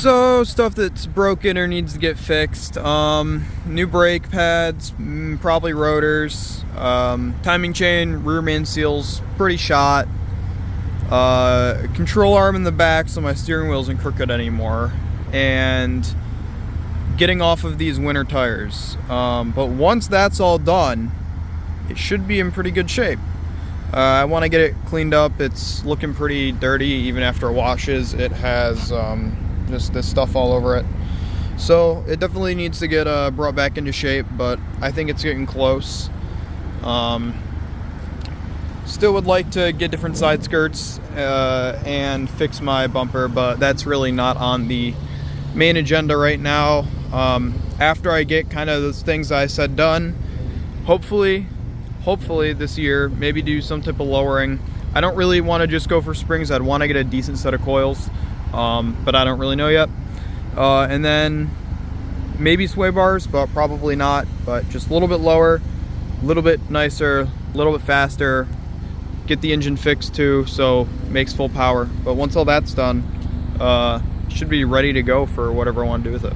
So stuff that's broken or needs to get fixed, new brake pads, probably rotors, timing chain, rear main seals pretty shot, control arm in the back so my steering wheel isn't crooked anymore, and getting off of these winter tires. But once that's all done, it should be in pretty good shape. I want to get it cleaned up. It's looking pretty dirty even after it washes. It has just this stuff all over it, so it definitely needs to get brought back into shape, but I think it's getting close. Still would like to get different side skirts and fix my bumper, but that's really not on the main agenda right now. After I get kind of those things I said done, hopefully this year, maybe do some type of lowering. I don't really want to just go for springs. I'd want to get a decent set of coils, but I don't really know yet. And then maybe sway bars, but probably not. But just a little bit lower, a little bit nicer, a little bit faster. Get the engine fixed too, so it makes full power. But once all that's done, should be ready to go for whatever I want to do with it.